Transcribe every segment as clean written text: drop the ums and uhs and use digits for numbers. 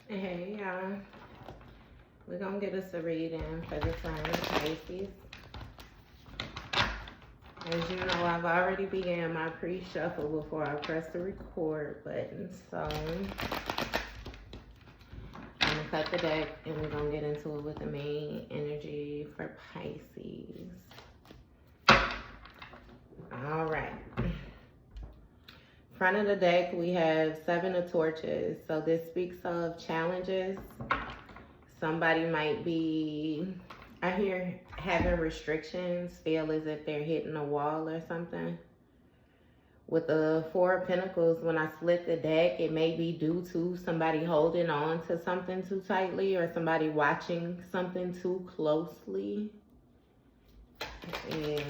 Hey y'all, we're gonna get us a reading for the sign of Pisces. As you know, I've already began my pre-shuffle before I press the record button, so I'm gonna cut the deck and we're gonna get into it with the main energy for Pisces. All right. Front of the deck, we have 7 of torches. So this speaks of challenges. Somebody might be, I hear, having restrictions, feel as if they're hitting a wall or something. With the 4 of Pentacles, when I split the deck, it may be due to somebody holding on to something too tightly or somebody watching something too closely. And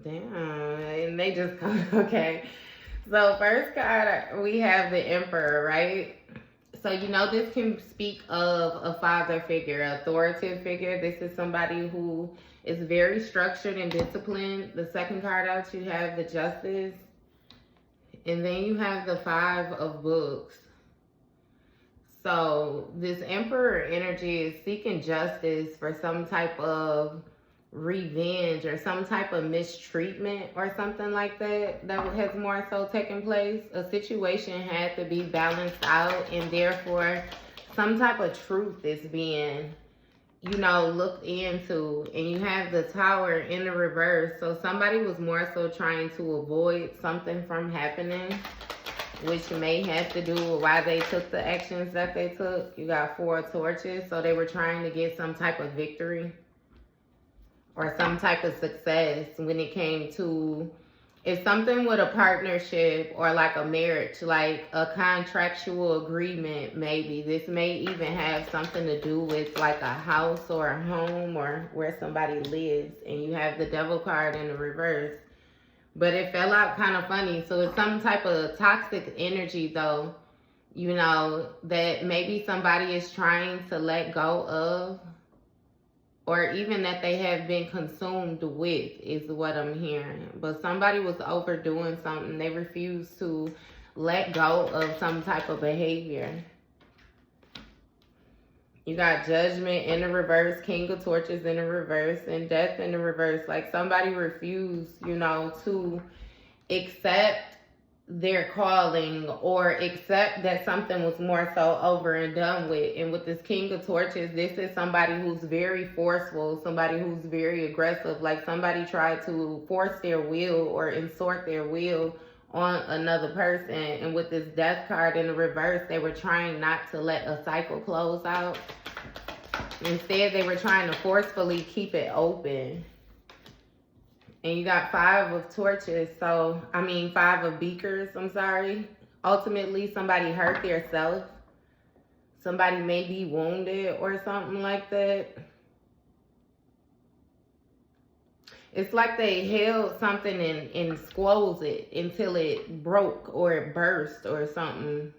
damn, and they just come, okay. So first card, we have the Emperor, right? So you know this can speak of a father figure, authoritative figure. This is somebody who is very structured and disciplined. The second card out, you have the Justice. And then you have the 5 of Books. So this Emperor energy is seeking justice for some type of revenge or some type of mistreatment or something like that has more so taken place. A situation had to be balanced out, and therefore some type of truth is being, looked into. And you have the Tower in the reverse, so somebody was more so trying to avoid something from happening, which may have to do with why they took the actions that they took. You got 4 torches, so they were trying to get some type of victory or some type of success when it came to, it's something with a partnership or like a marriage, like a contractual agreement maybe. This may even have something to do with like a house or a home or where somebody lives. And you have the Devil card in the reverse. But it fell out kind of funny. So it's some type of toxic energy though, that maybe somebody is trying to let go of, or even that they have been consumed with, is what I'm hearing. But somebody was overdoing something. They refused to let go of some type of behavior. You got Judgment in the reverse, King of Torches in the reverse, and Death in the reverse. Like somebody refused, to accept their calling or accept that something was more so over and done with. And with this King of Torches, this is somebody who's very forceful, somebody who's very aggressive, like somebody tried to force their will or insert their will on another person. And with this Death card in the reverse, they were trying not to let a cycle close out. Instead, they were trying to forcefully keep it open. And you got 5 of torches, 5 of beakers, I'm sorry. Ultimately, somebody hurt theirself. Somebody may be wounded or something like that. It's like they held something and squoze it until it broke or it burst or something,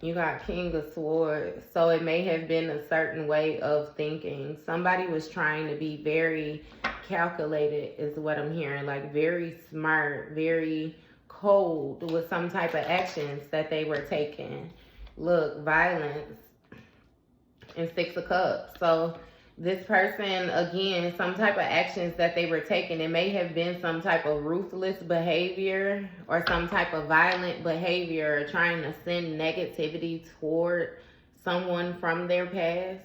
You got King of Swords, so it may have been a certain way of thinking. Somebody was trying to be very calculated, is what I'm hearing, like very smart, very cold with some type of actions that they were taking. Look, violence and 6 of Cups. So this person, again, some type of actions that they were taking, it may have been some type of ruthless behavior or some type of violent behavior, or trying to send negativity toward someone from their past.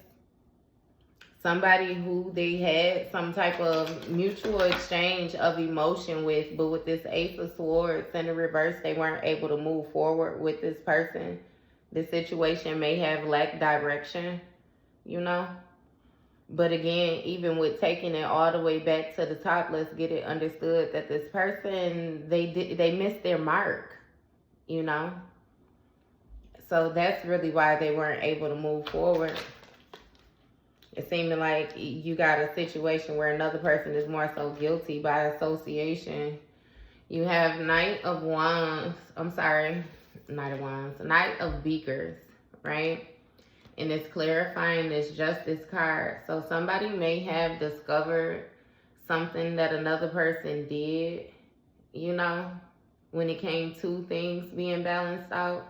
Somebody who they had some type of mutual exchange of emotion with, but with this Ace of Swords in the reverse, they weren't able to move forward with this person. The situation may have lacked direction, But again, even with taking it all the way back to the top, let's get it understood that this person, they missed their mark, So that's really why they weren't able to move forward. It seemed like you got a situation where another person is more so guilty by association. You have Knight of Beakers, right? And it's clarifying this Justice card. So somebody may have discovered something that another person did, you know, when it came to things being balanced out.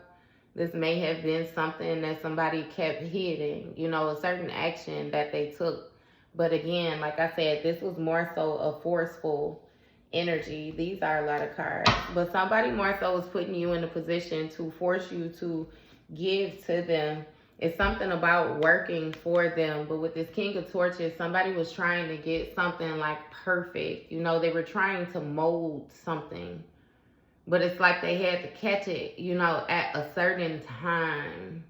This may have been something that somebody kept hidden, you know, a certain action that they took. But again, like I said, this was more so a forceful energy. These are a lot of cards. But somebody more so was putting you in a position to force you to give to them. It's something about working for them. But with this King of Torches, somebody was trying to get something like perfect. You know, they were trying to mold something. But it's like they had to catch it, you know, at a certain time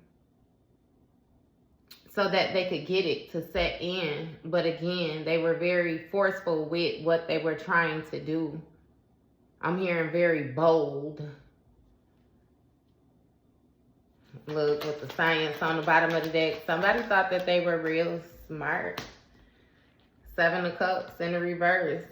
so that they could get it to set in. But again, they were very forceful with what they were trying to do. I'm hearing very bold. Look, with the science on the bottom of the deck. Somebody thought that they were real smart. 7 of Cups in the reverse.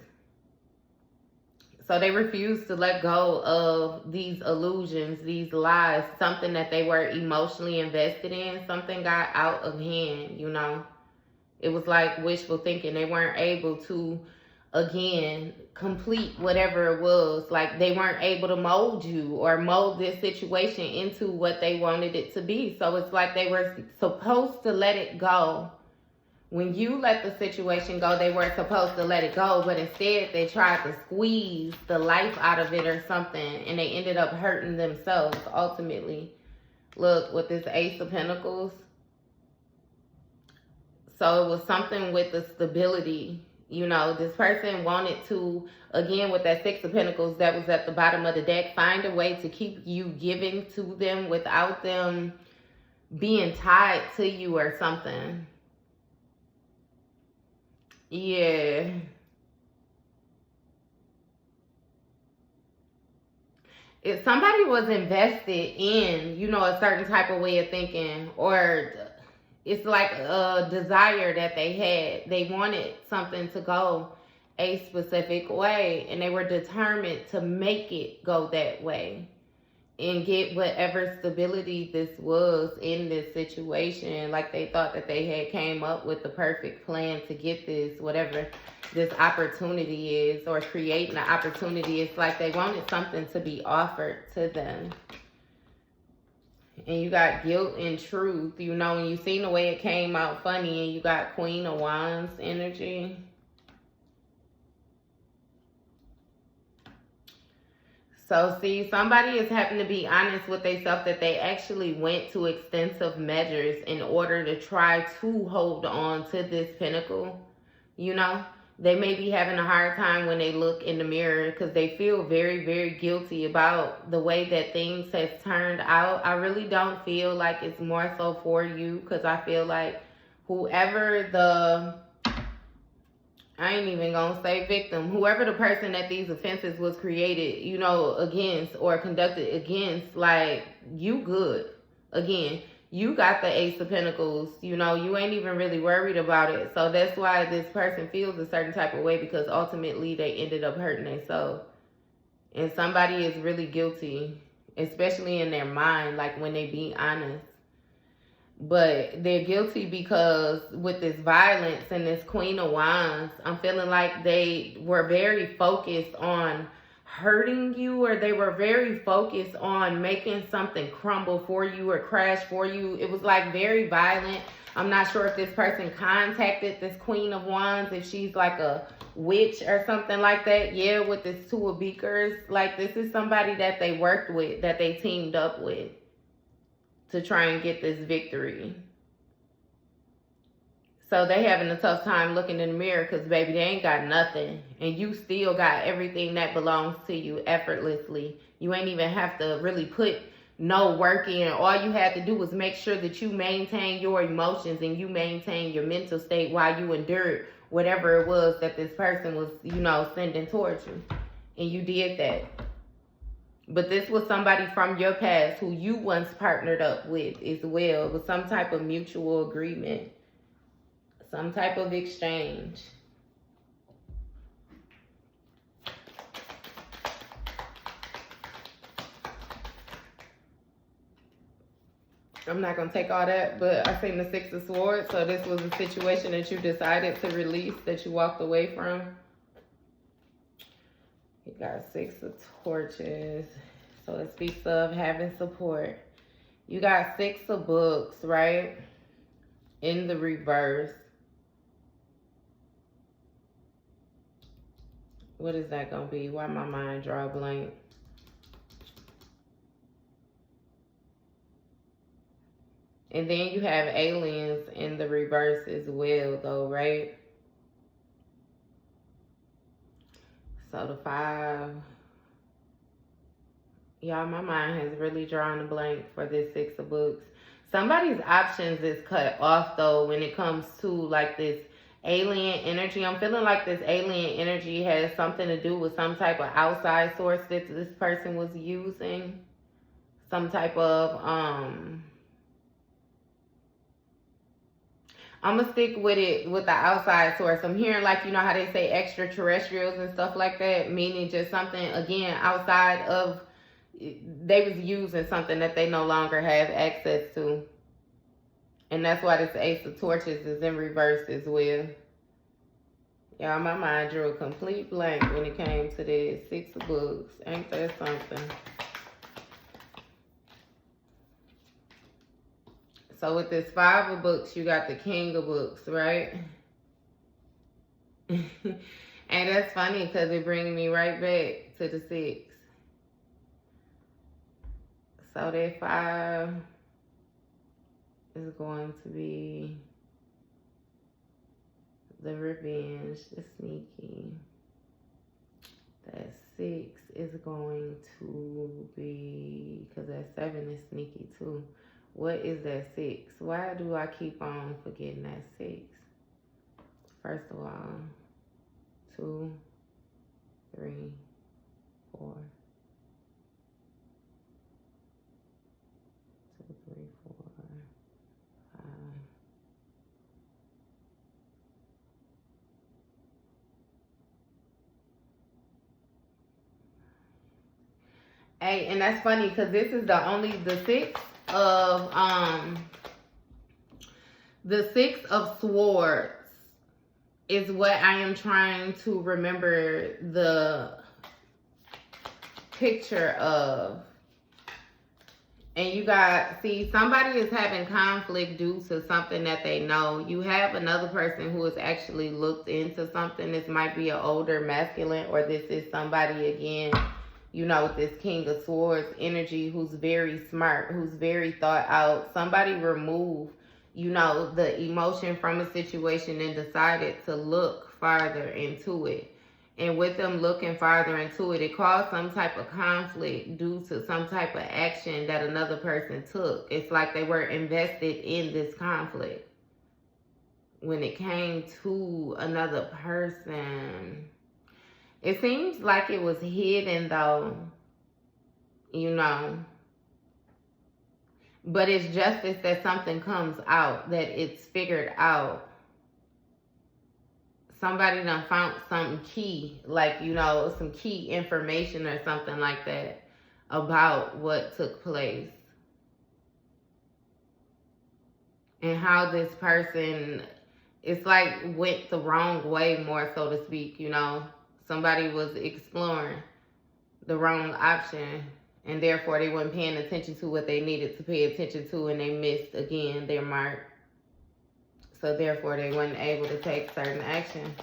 So they refused to let go of these illusions, these lies, something that they were emotionally invested in. Something got out of hand, you know. It was like wishful thinking. They weren't able to, again, complete whatever it was. Like they weren't able to mold you or mold this situation into what they wanted it to be. So it's like they were supposed to let it go. When you let the situation go, they weren't supposed to let it go, but instead they tried to squeeze the life out of it or something, and they ended up hurting themselves ultimately. Look, with this Ace of Pentacles. So it was something with the stability. You know, this person wanted to, again, with that 6 of Pentacles that was at the bottom of the deck, find a way to keep you giving to them without them being tied to you or something. Yeah. If somebody was invested in, you know, a certain type of way of thinking, or it's like a desire that they had. They wanted something to go a specific way, and they were determined to make it go that way and get whatever stability this was in this situation. Like they thought that they had came up with the perfect plan to get this, whatever this opportunity is, or creating an opportunity. It's like they wanted something to be offered to them. And you got guilt and truth, you know, and you seen the way it came out funny, and you got Queen of Wands energy. So see, somebody is having to be honest with themselves that they actually went to extensive measures in order to try to hold on to this pinnacle. You know, they may be having a hard time when they look in the mirror because they feel very, very guilty about the way that things has turned out. I really don't feel like it's more so for you, because I feel like whoever the... I ain't even gonna say victim. Whoever the person that these offenses was created, you know, against or conducted against, like, you good. Again, you got the Ace of Pentacles. You know, you ain't even really worried about it. So that's why this person feels a certain type of way, because ultimately they ended up hurting themselves. And somebody is really guilty, especially in their mind, like when they be honest. But they're guilty because with this violence and this Queen of Wands, I'm feeling like they were very focused on hurting you, or they were very focused on making something crumble for you or crash for you. It was like very violent. I'm not sure if this person contacted this Queen of Wands, if she's like a witch or something like that. Yeah, with this Two of Beakers. Like, this is somebody that they worked with, that they teamed up with to try and get this victory. So they having a tough time looking in the mirror, because baby, they ain't got nothing, and you still got everything that belongs to you effortlessly. You ain't even have to really put no work in. All you had to do was make sure that you maintain your emotions and you maintain your mental state while you endured whatever it was that this person was, you know, sending towards you. And you did that. But this was somebody from your past who you once partnered up with as well, with some type of mutual agreement, some type of exchange. I'm not going to take all that, but I seen the Six of Swords, so this was a situation that you decided to release, that you walked away from. You got 6 of torches. So it speaks of having support. You got 6 of books, right? In the reverse. What is that going to be? Why my mind draw a blank? And then you have aliens in the reverse as well, though, right? So the 5. Y'all, my mind has really drawn a blank for this 6 of books. Somebody's options is cut off, though, when it comes to, like, this alien energy. I'm feeling like this alien energy has something to do with some type of outside source that this person was using. Some type of, I'm going to stick with it with the outside source. I'm hearing, like, you know how they say extraterrestrials and stuff like that, meaning just something, again, outside of, they was using something that they no longer have access to. And that's why this Ace of Torches is in reverse as well. Y'all, my mind drew a complete blank when it came to this 6 of books. Ain't that something? So with this 5 of books, you got the King of books, right? And that's funny because it brings me right back to the 6. So that 5 is going to be the revenge, the sneaky. That 6 is going to be, because that 7 is sneaky too. What is that 6? Why do I keep on forgetting that 6? First of all, 2, 3, 4. 2, 3, 4, 5. Hey, and that's funny because this is the 6 of the 6 of swords is what I am trying to remember the picture of. And you got, see, somebody is having conflict due to something that they know. You have another person who has actually looked into something. This might be an older masculine, or this is somebody, again, you know, with this King of Swords energy, who's very smart, who's very thought out. Somebody removed, you know, the emotion from a situation and decided to look farther into it. And with them looking farther into it, it caused some type of conflict due to some type of action that another person took. It's like they were invested in this conflict. When it came to another person, it seems like it was hidden, though, you know. But it's justice that something comes out, that it's figured out. Somebody done found something key, like, you know, some key information or something like that about what took place. And how this person, it's like went the wrong way, more so to speak, you know. Somebody was exploring the wrong option, and therefore they weren't paying attention to what they needed to pay attention to, and they missed, again, their mark. So therefore they weren't able to take certain action.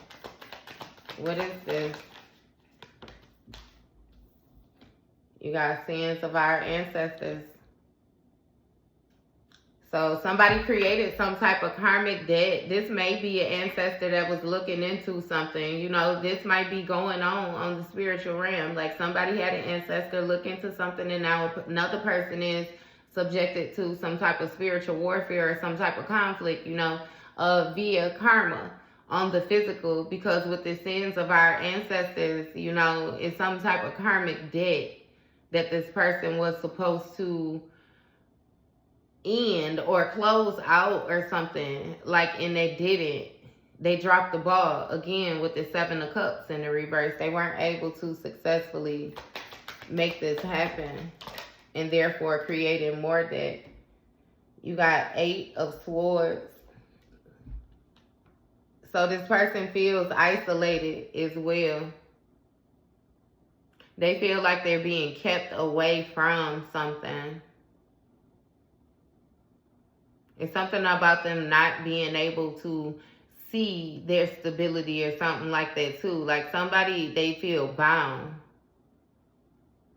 What is this? You got sins of our ancestors. So somebody created some type of karmic debt. This may be an ancestor that was looking into something. You know, this might be going on the spiritual realm. Like somebody had an ancestor look into something, and now another person is subjected to some type of spiritual warfare or some type of conflict, you know, via karma on the physical. Because with the sins of our ancestors, you know, it's some type of karmic debt that this person was supposed to end or close out or something, like, and they didn't. They dropped the ball again with the 7 of Cups in the reverse. They weren't able to successfully make this happen, and therefore creating more debt. You got 8 of Swords. So this person feels isolated as well. They feel like they're being kept away from something. It's something about them not being able to see their stability or something like that too. Like somebody, they feel bound.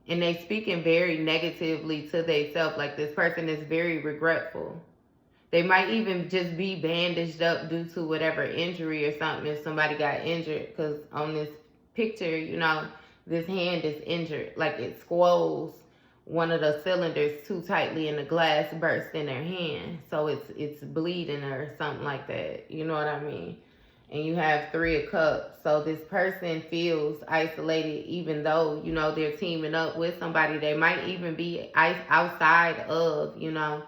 And they speaking very negatively to themselves. Like this person is very regretful. They might even just be bandaged up due to whatever injury or something if somebody got injured. Because on this picture, you know, this hand is injured. Like it squoze one of the cylinders too tightly and the glass burst in their hand. So it's bleeding or something like that. You know what I mean? And you have 3 of Cups. So this person feels isolated even though, you know, they're teaming up with somebody. They might even be outside of, you know,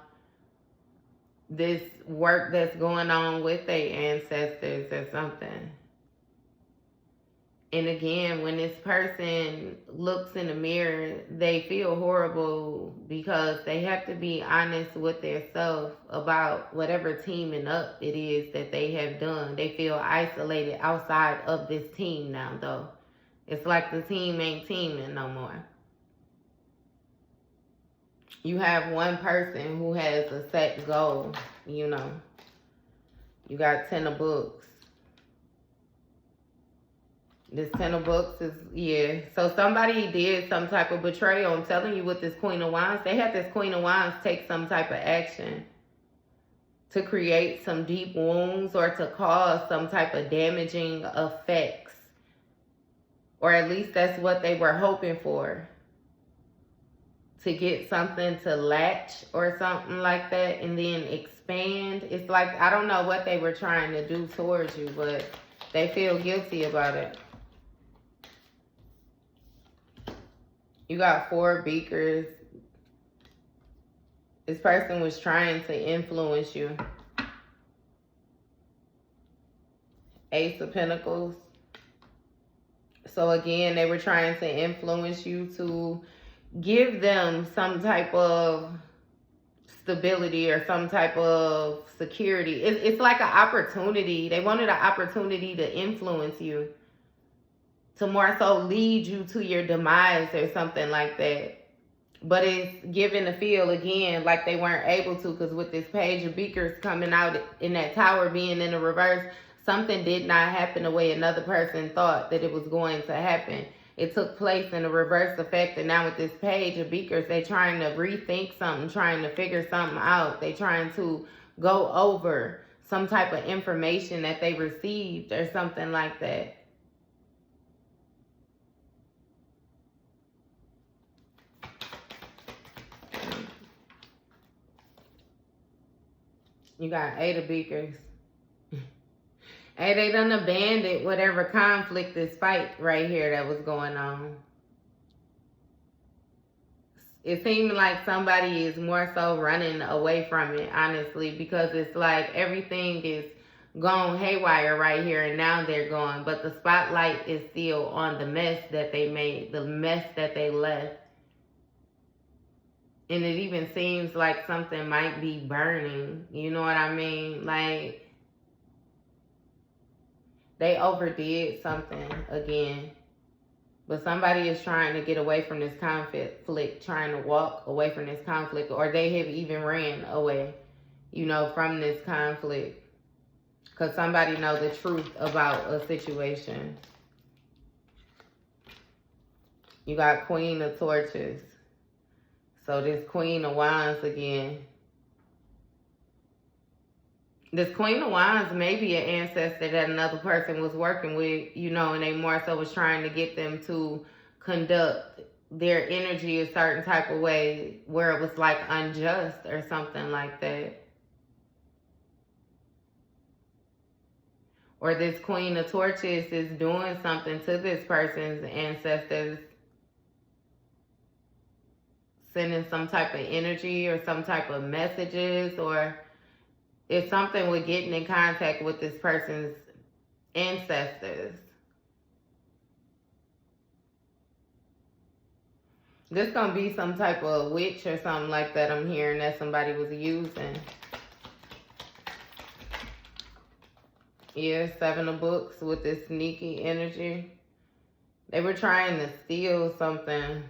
this work that's going on with their ancestors or something. And again, when this person looks in the mirror, they feel horrible because they have to be honest with themselves about whatever teaming up it is that they have done. They feel isolated outside of this team now, though. It's like the team ain't teaming no more. You have one person who has a set goal, you know. You got 10 of Books. This 10 of Books is, yeah. So somebody did some type of betrayal. I'm telling you with this Queen of Wands. They had this Queen of Wands take some type of action to create some deep wounds or to cause some type of damaging effects. Or at least that's what they were hoping for. To get something to latch or something like that and then expand. It's like, I don't know what they were trying to do towards you, but they feel guilty about it. You got 4 beakers. This person was trying to influence you. Ace of Pentacles. So again, they were trying to influence you to give them some type of stability or some type of security. It's like an opportunity. They wanted an opportunity to influence you, to more so lead you to your demise or something like that. But it's given the feel again like they weren't able to, because with this Page of Beakers coming out in that Tower being in the reverse, something did not happen the way another person thought that it was going to happen. It took place in a reverse effect, and now with this Page of Beakers, they're trying to rethink something, trying to figure something out. They're trying to go over some type of information that they received or something like that. You got 8 of Beakers. Hey, they done abandoned whatever conflict, this fight right here that was going on. It seemed like somebody is more so running away from it, honestly, because it's like everything is gone haywire right here and now they're gone. But the spotlight is still on the mess that they made, the mess that they left. And it even seems like something might be burning. You know what I mean? Like, they overdid something again. But somebody is trying to get away from this conflict, trying to walk away from this conflict, or they have even ran away, you know, from this conflict. Because somebody knows the truth about a situation. You got Queen of Torches. So this Queen of Wands again. This Queen of Wands may be an ancestor that another person was working with, you know, and they more so was trying to get them to conduct their energy a certain type of way where it was like unjust or something like that. Or this Queen of Torches is doing something to this person's ancestors, sending some type of energy or some type of messages, or it's something with getting in contact with this person's ancestors. This gonna be some type of witch or something like that I'm hearing that somebody was using. Yeah, 7 of Books with this sneaky energy. They were trying to steal something.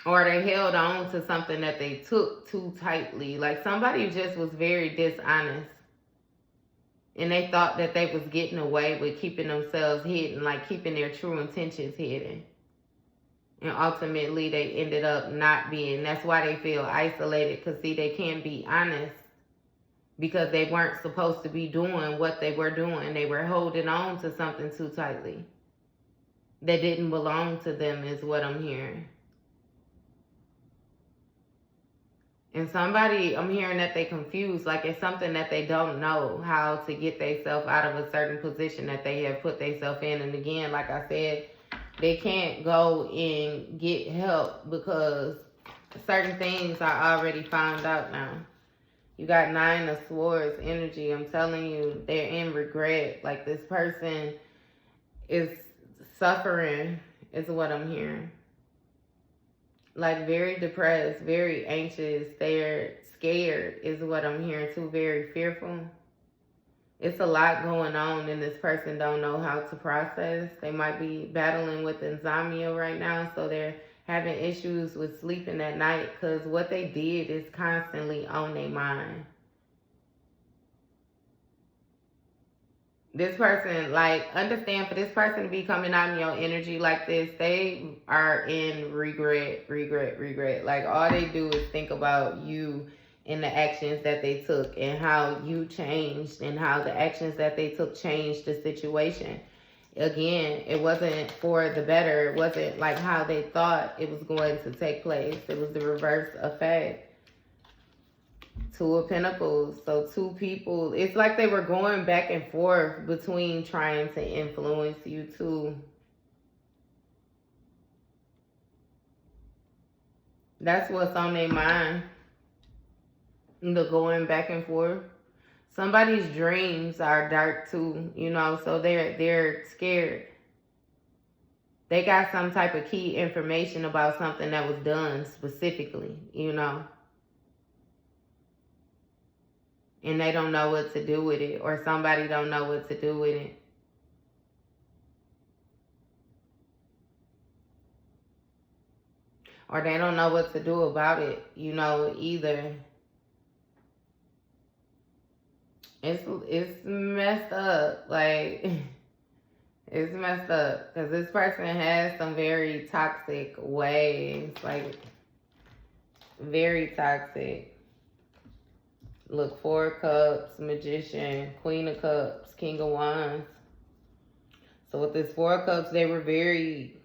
Or they held on to something that they took too tightly. Like somebody just was very dishonest. And they thought that they was getting away with keeping themselves hidden, like keeping their true intentions hidden. And ultimately they ended up not being. That's why they feel isolated. Because see, they can't be honest. Because they weren't supposed to be doing what they were doing. They were holding on to something too tightly. That didn't belong to them is what I'm hearing. And somebody, I'm hearing that they confused, like it's something that they don't know how to get themselves out of a certain position that they have put themselves in. And again, like I said, they can't go and get help because certain things are already found out now. You got 9 of Swords energy. I'm telling you, they're in regret. Like this person is suffering, is what I'm hearing. Like very depressed, very anxious, they're scared is what I'm hearing too, very fearful. It's a lot going on and this person don't know how to process. They might be battling with insomnia right now, so they're having issues with sleeping at night because what they did is constantly on their mind. This person, like, understand for this person to be coming out in your energy like this, they are in regret. Like, all they do is think about you and the actions that they took and how you changed and how the actions that they took changed the situation. Again, it wasn't for the better. It wasn't like how they thought it was going to take place. It was the reverse effect. 2 of Pentacles. So 2 people. It's like they were going back and forth between trying to influence you too. That's what's on their mind. The going back and forth. Somebody's dreams are dark too, you know, so they're scared. They got some type of key information about something that was done specifically, you know. And they don't know what to do with it, or somebody don't know what to do with it. Or they don't know what to do about it, you know, either. It's messed up, like, it's messed up. Because this person has some very toxic ways, like, very toxic. Look, 4 of Cups, Magician, Queen of Cups, King of Wands. So with this 4 of Cups, they were very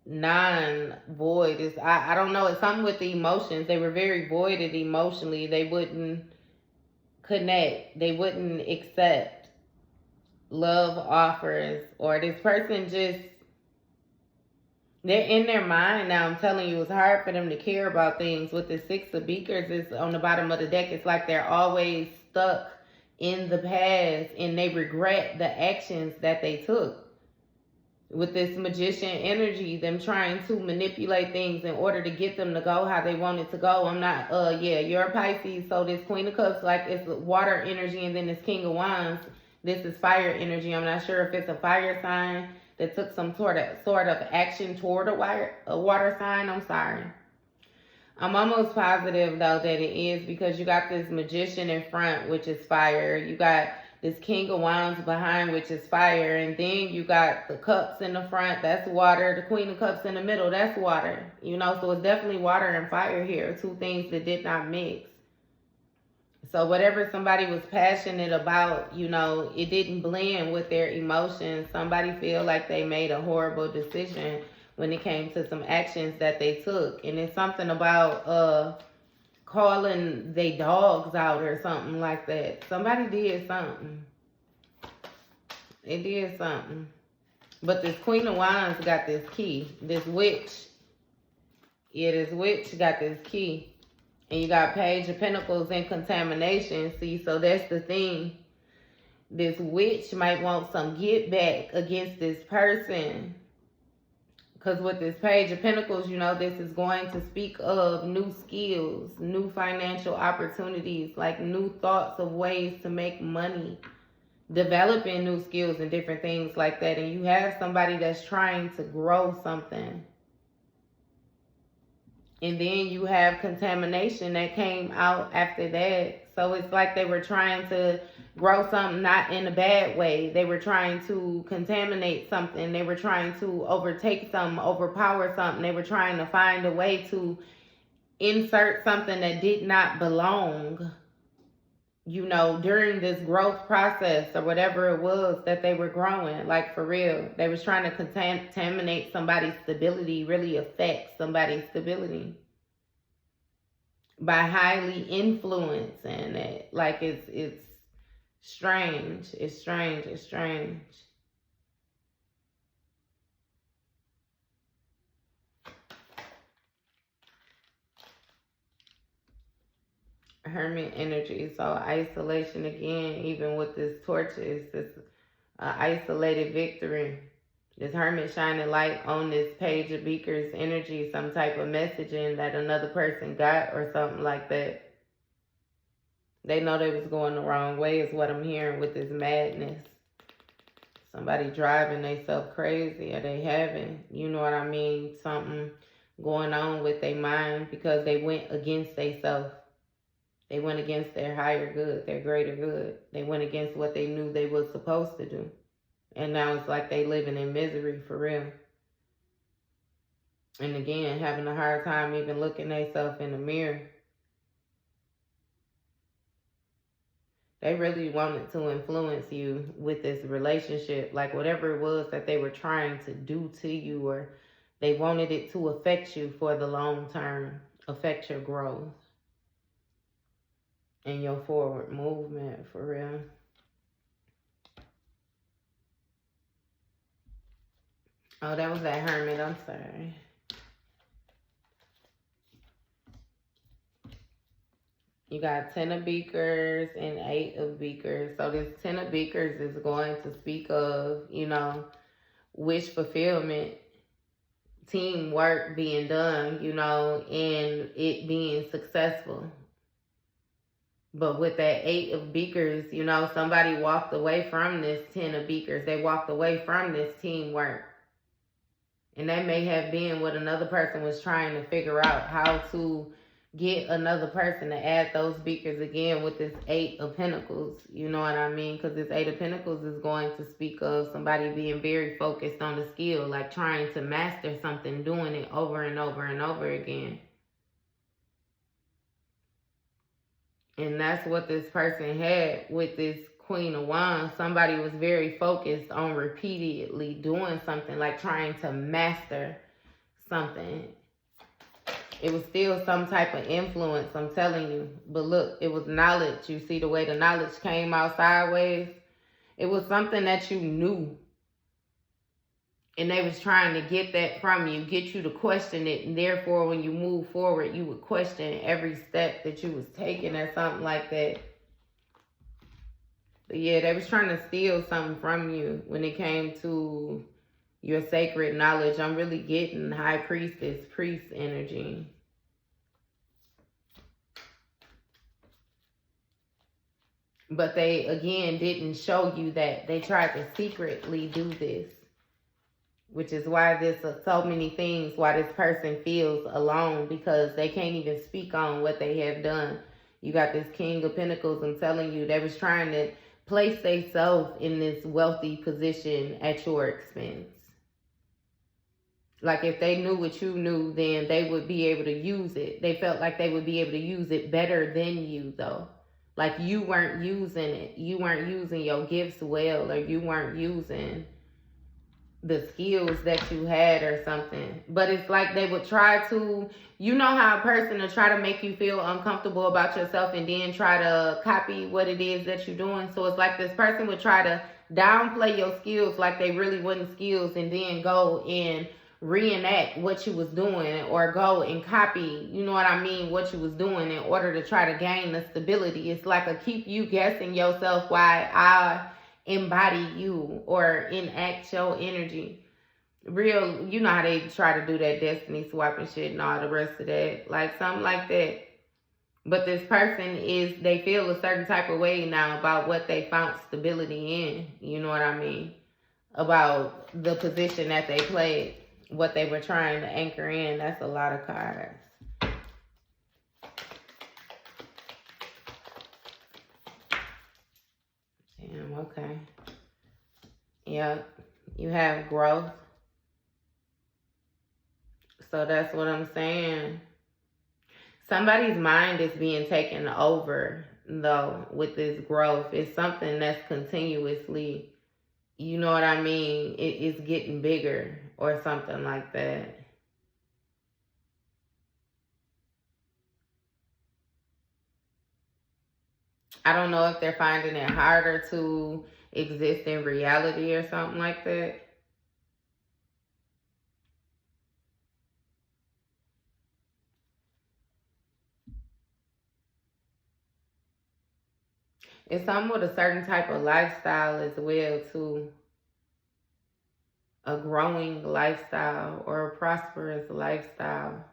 non-void. I don't know, it's something with the emotions. They were very voided emotionally. They wouldn't connect. They wouldn't accept love offers. Or this person just, they're in their mind now. I'm telling you, it's hard for them to care about things. With the 6 of Beakers, it's on the bottom of the deck. It's like they're always stuck in the past and they regret the actions that they took. With this Magician energy, them trying to manipulate things in order to get them to go how they want it to go. I'm not, you're a Pisces, so this Queen of Cups, like, it's water energy, and then this King of Wands, this is fire energy. I'm not sure if it's a fire sign that took some sort of action toward a water sign. I'm sorry. I'm almost positive, though, that it is, because you got this Magician in front, which is fire. You got this King of Wands behind, which is fire. And then you got the Cups in the front, that's water. The Queen of Cups in the middle, that's water. You know, so it's definitely water and fire here. 2 things that did not mix. So whatever somebody was passionate about, you know, it didn't blend with their emotions. Somebody feel like they made a horrible decision when it came to some actions that they took. And it's something about calling they dogs out or something like that. Somebody did something. They did something. But this Queen of Wands got this key. This witch. Yeah, this witch got this key. And you got Page of Pentacles and contamination. See, so that's the thing. This witch might want some get back against this person. Because with this Page of Pentacles, you know, this is going to speak of new skills, new financial opportunities, like new thoughts of ways to make money. developing new skills and different things like that, and you have somebody that's trying to grow something. And then you have contamination that came out after that. So it's like they were trying to grow something, not in a bad way. They were trying to contaminate something. They were trying to overtake something, overpower something. They were trying to find a way to insert something that did not belong, you know, during this growth process or whatever it was that they were growing. Like, for real, they was trying to contaminate somebody's stability, really affect somebody's stability by highly influencing it. Like, it's strange. It's strange. It's strange. Hermit energy. So isolation again, even with this torches, this isolated victory. This hermit shining light on this page of beakers energy, some type of messaging that another person got or something like that. They know they was going the wrong way is what I'm hearing with this madness. Somebody driving themselves crazy, or they having, you know what I mean, something going on with their mind because they went against themselves. They went against their higher good, their greater good. They went against what they knew they was supposed to do. And now it's like they living in misery for real. And again, having a hard time even looking themselves in the mirror. They really wanted to influence you with this relationship. Like whatever it was that they were trying to do to you, or they wanted it to affect you for the long term, affect your growth and your forward movement for real. Oh, that was that hermit. I'm sorry. You got 10 of beakers and 8 of beakers. So this 10 of beakers is going to speak of, you know, wish fulfillment, teamwork being done, you know, and it being successful. But with that 8 of beakers, you know, somebody walked away from this 10 of beakers. They walked away from this teamwork. And that may have been what another person was trying to figure out, how to get another person to add those beakers again with this 8 of pentacles. You know what I mean? Because this 8 of pentacles is going to speak of somebody being very focused on the skill, like trying to master something, doing it over and over and over again. And that's what this person had with this Queen of Wands. Somebody was very focused on repeatedly doing something, like trying to master something. It was still some type of influence, I'm telling you. But look, it was knowledge. You see the way the knowledge came out sideways? It was something that you knew. And they was trying to get that from you, get you to question it. And therefore, when you move forward, you would question every step that you was taking or something like that. But yeah, they was trying to steal something from you when it came to your sacred knowledge. I'm really getting high priestess, priest energy. But they, again, didn't show you that. They tried to secretly do this. Which is why there's so many things, why this person feels alone, because they can't even speak on what they have done. You got this King of Pentacles. I'm telling you, they was trying to place themselves in this wealthy position at your expense. Like if they knew what you knew, then they would be able to use it. They felt like they would be able to use it better than you, though. Like you weren't using it. You weren't using your gifts well, or you weren't using the skills that you had or something. But it's like they would try to, you know how a person will try to make you feel uncomfortable about yourself and then try to copy what it is that you're doing. So it's like this person would try to downplay your skills like they really wasn't skills, and then go and reenact what you was doing, or go and copy, you know what I mean, what you was doing in order to try to gain the stability. It's like a keep you guessing yourself why I embody you or enact your energy. Real, you know how they try to do that destiny swapping shit and all the rest of that. Like something like that. But this person they feel a certain type of way now about what they found stability in. You know what I mean? About the position that they played, what they were trying to anchor in. That's a lot of cards. Damn, okay. Yep. You have growth. So that's what I'm saying. Somebody's mind is being taken over, though, with this growth. It's something that's continuously, you know what I mean? It's getting bigger or something like that. I don't know if they're finding it harder to exist in reality or something like that. It's something with a certain type of lifestyle as well, too. A growing lifestyle or a prosperous lifestyle.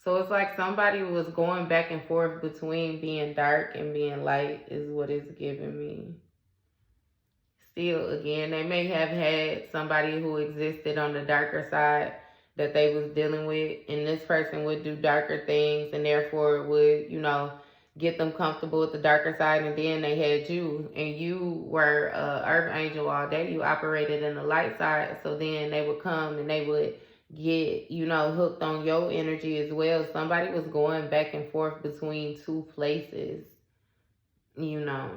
So it's like somebody was going back and forth between being dark and being light is what it's giving me. Still, again, they may have had somebody who existed on the darker side that they was dealing with, and this person would do darker things and therefore would, you know, get them comfortable with the darker side, and then they had you, and you were earth angel all day. You operated in the light side, so then they would come and they would get, you know, hooked on your energy as well. Somebody was going back and forth between two places, you know.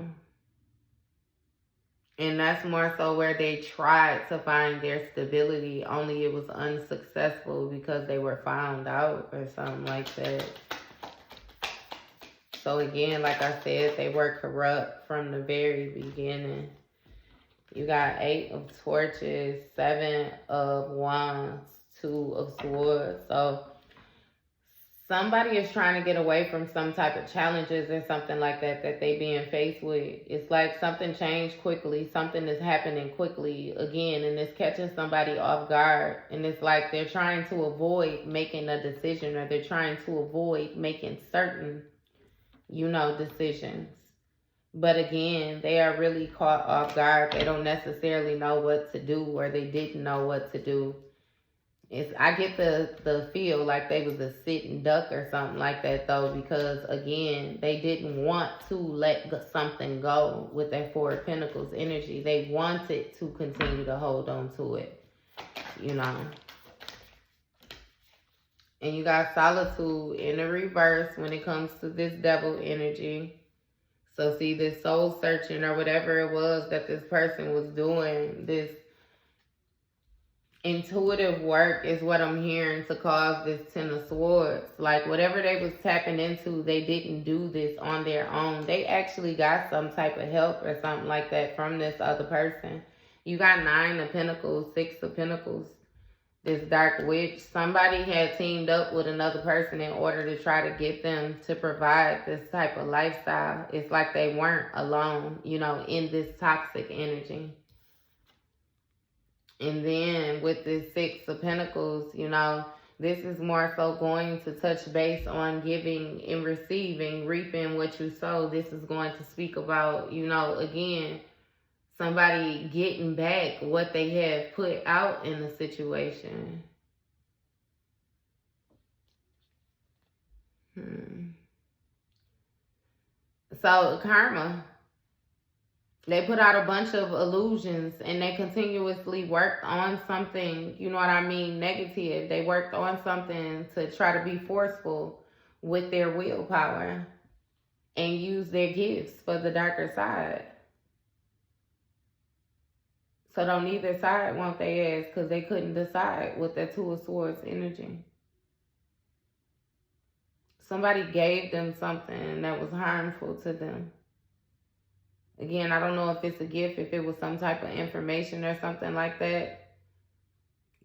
And that's more so where they tried to find their stability, only it was unsuccessful because they were found out or something like that. So again, like I said, they were corrupt from the very beginning. You got 8 of Torches, 7 of Wands, 2 of Swords. So somebody is trying to get away from some type of challenges or something like that they being faced with. It's like something changed quickly. Something is happening quickly again, and it's catching somebody off guard. And it's like they're trying to avoid making a decision, or they're trying to avoid making certain, you know, decisions. But again, they are really caught off guard. They don't necessarily know what to do, or they didn't know what to do. I get the feel like they was a sitting duck or something like that, though, because again, they didn't want to let something go with that 4 of Pentacles energy. They wanted to continue to hold on to it, you know. And you got solitude in the reverse when it comes to this devil energy. So see, this soul searching or whatever it was that this person was doing, this intuitive work is what I'm hearing to cause this 10 of Swords. Like whatever they was tapping into, they didn't do this on their own. They actually got some type of help or something like that from this other person. You got 9 of Pentacles, 6 of Pentacles. This dark witch. Somebody had teamed up with another person in order to try to get them to provide this type of lifestyle. It's like they weren't alone, you know, in this toxic energy. And then with this 6 of Pentacles, you know, this is more so going to touch base on giving and receiving, reaping what you sow. This is going to speak about, you know, again, somebody getting back what they have put out in the situation. So karma. They put out a bunch of illusions and they continuously worked on something, you know what I mean, negative. They worked on something to try to be forceful with their willpower and use their gifts for the darker side. So don't either side want their ass because they couldn't decide with that 2 of Swords energy. Somebody gave them something that was harmful to them. Again, I don't know if it's a gift, if it was some type of information or something like that.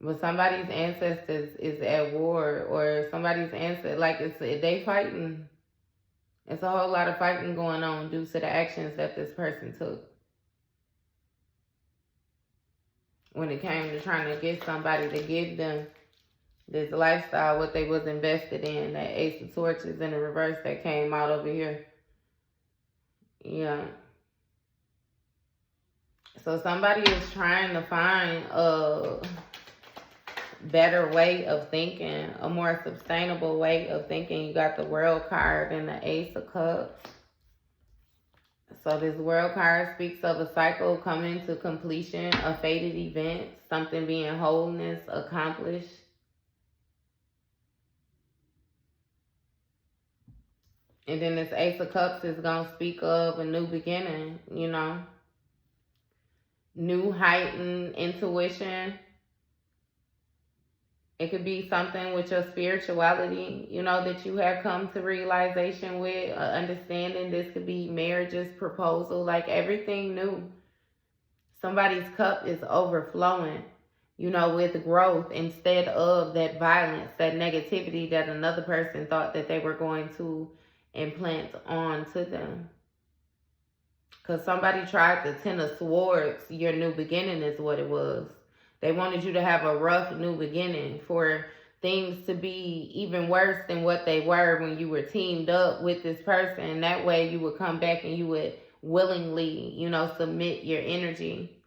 But somebody's ancestors is at war, or somebody's ancestor, like they fighting. It's a whole lot of fighting going on due to the actions that this person took. When it came to trying to get somebody to give them This lifestyle, what they was invested in, that Ace of Torches in the reverse that came out over here. Yeah. So somebody is trying to find a better way of thinking, a more sustainable way of thinking. You got the World card and the Ace of Cups. So this World card speaks of a cycle coming to completion, a fated event, something being wholeness, accomplished. And then this Ace of Cups is going to speak of a new beginning, you know. New heightened intuition. It could be something with your spirituality, you know, that you have come to realization with, understanding. This could be marriages, proposal, like everything new. Somebody's cup is overflowing, you know, with growth instead of that violence, that negativity that another person thought that they were going to implant on to them. Because somebody tried the Ten of Swords, your new beginning is what it was. They wanted you to have a rough new beginning, for things to be even worse than what they were when you were teamed up with this person. That way you would come back and you would willingly, you know, submit your energy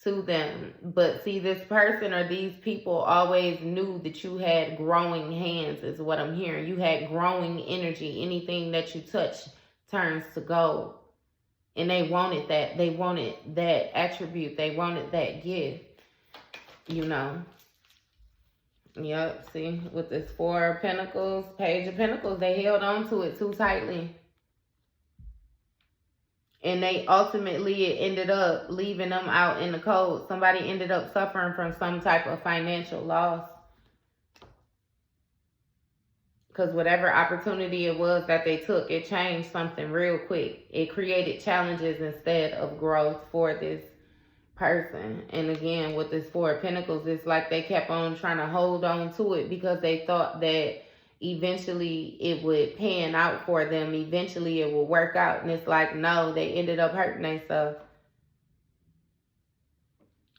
to them. But see, this person or these people always knew that you had growing hands, is what I'm hearing. You had growing energy. Anything that you touch turns to gold. And they wanted that. They wanted that attribute. They wanted that gift, you know. Yep, see, with this Four of Pentacles, Page of Pentacles, they held on to it too tightly. And they ultimately, it ended up leaving them out in the cold. Somebody ended up suffering from some type of financial loss. Because whatever opportunity it was that they took, it changed something real quick. It created challenges instead of growth for this person. And again, with this Four of Pentacles, it's like they kept on trying to hold on to it because they thought that eventually it would pan out for them. Eventually it will work out. And it's like, no, they ended up hurting themselves.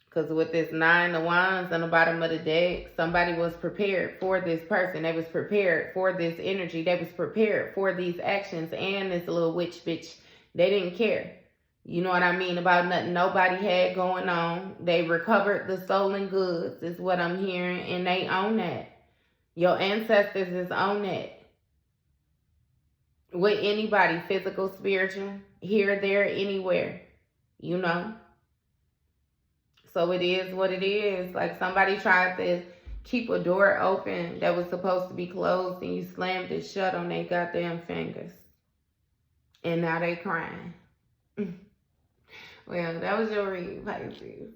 Because with this Nine of Wands on the bottom of the deck, somebody was prepared for this person. They was prepared for this energy. They was prepared for these actions. And this little witch bitch, they didn't care. You know what I mean? About nothing nobody had going on. They recovered the stolen goods, is what I'm hearing. And they own that. Your ancestors is on that. With anybody, physical, spiritual, here, there, anywhere. You know? So it is what it is. Like somebody tried to keep a door open that was supposed to be closed and you slammed it shut on their goddamn fingers. And now they crying. Well, that was your read, Pisces.